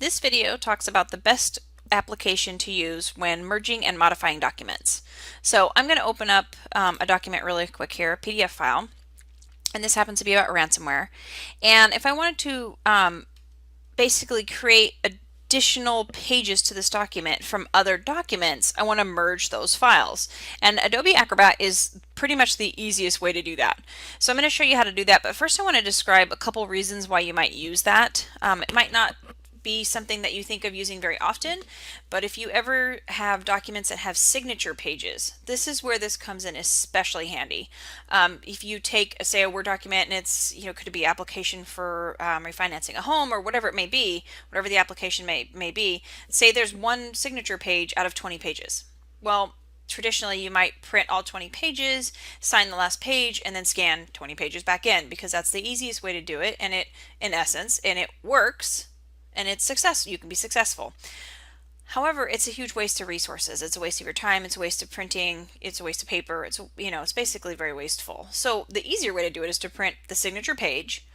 This video talks about the best application to use when merging and modifying documents. So I'm going to open up a document really quick here, a PDF file, and this happens to be about ransomware. And if I wanted to basically create additional pages to this document from other documents, I want to merge those files. And Adobe Acrobat is pretty much the easiest way to do that. So I'm going to show you how to do that, but first I want to describe a couple reasons why you might use that. It might not be something that you think of using very often, but if you ever have documents that have signature pages, this is where this comes in especially handy. If you take, say, a Word document and it's, could be application for refinancing a home or whatever it may be, whatever the application may be, say there's one signature page out of 20 pages. Well, traditionally you might print all 20 pages, sign the last page, and then scan 20 pages back in, because that's the easiest way to do it, and it works, and it's successful. You can be successful. However, it's a huge waste of resources. It's a waste of your time. It's a waste of printing. It's a waste of paper. It's basically very wasteful. So the easier way to do it is to print the signature page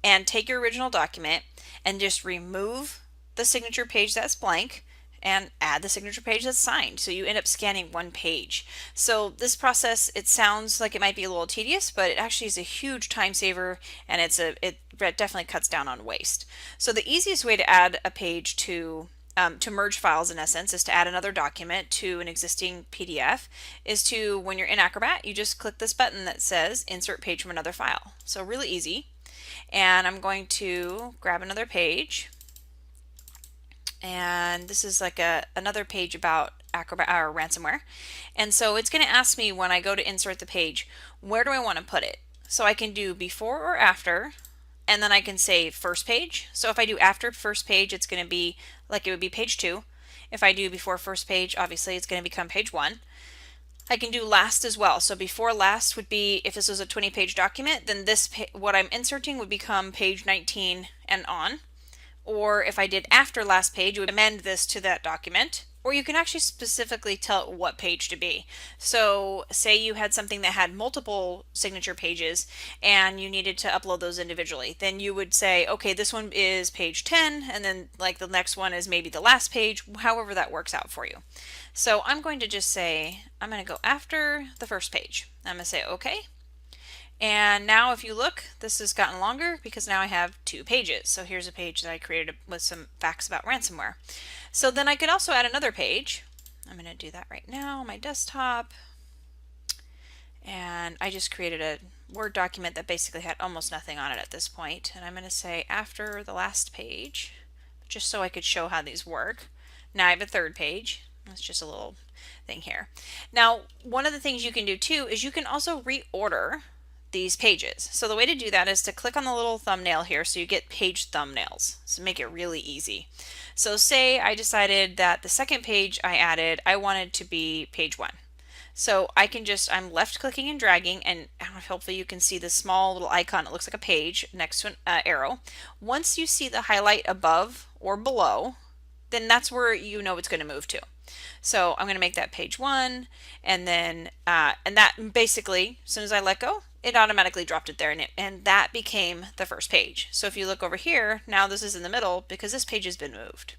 and take your original document and just remove the signature page that's blank and add the signature page that's signed. So you end up scanning one page. So this process, it sounds like it might be a little tedious, but it actually is a huge time saver, and it definitely cuts down on waste. So the easiest way to add a page to merge files, in essence, is to add another document to an existing PDF, is to, when you're in Acrobat, you just click this button that says Insert Page from Another File. So really easy. And I'm going to grab another page, and this is like another page about Acrobat or ransomware. And so it's going to ask me, when I go to insert the page, where do I want to put it? So I can do before or after, and then I can say first page. So if I do after first page, it's going to be like it would be page 2. If I do before first page, obviously it's going to become page 1. I can do last as well. So before last would be, if this was a 20-page document, then what I'm inserting would become page 19 and on. Or if I did after last page, it would amend this to that document. Or you can actually specifically tell it what page to be. So say you had something that had multiple signature pages and you needed to upload those individually. Then you would say, okay, this one is page 10, and then like the next one is maybe the last page, however that works out for you. So I'm going to just say, I'm going to go after the first page. I'm going to say okay. And now if you look, this has gotten longer because now I have 2 pages. So here's a page that I created with some facts about ransomware. So then I could also add another page. I'm going to do that right now on my desktop. And I just created a Word document that basically had almost nothing on it at this point. And I'm going to say after the last page, just so I could show how these work. Now I have a third page. That's just a little thing here. Now, one of the things you can do too is you can also reorder these pages. So the way to do that is to click on the little thumbnail here, so you get page thumbnails. So make it really easy. So say I decided that the second page I added, I wanted to be page 1. So I can just, I'm left clicking and dragging, and hopefully you can see the small little icon. It looks like a page next to an arrow. Once you see the highlight above or below, then that's where you know it's going to move to. So I'm going to make that page 1, and then and that basically, as soon as I let go, it automatically dropped it there, and that became the first page. So if you look over here, now this is in the middle because this page has been moved.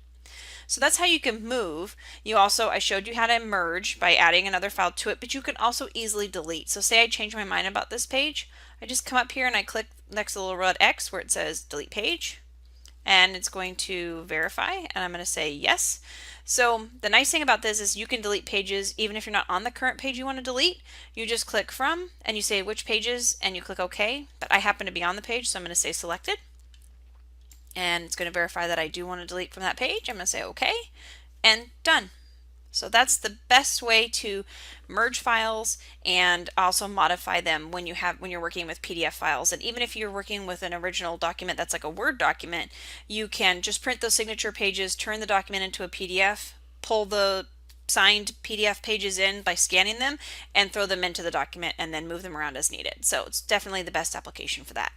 So that's how you can move. I showed you how to merge by adding another file to it, but you can also easily delete. So say I change my mind about this page, I just come up here and I click next to the little red X where it says delete page, and it's going to verify, and I'm going to say yes. So the nice thing about this is you can delete pages even if you're not on the current page you want to delete. You just click from and you say which pages and you click OK, but I happen to be on the page, so I'm going to say selected, and it's going to verify that I do want to delete from that page. I'm going to say OK, and done. So that's the best way to merge files and also modify them when you're working with PDF files. And even if you're working with an original document that's like a Word document, you can just print those signature pages, turn the document into a PDF, pull the signed PDF pages in by scanning them, and throw them into the document and then move them around as needed. So it's definitely the best application for that.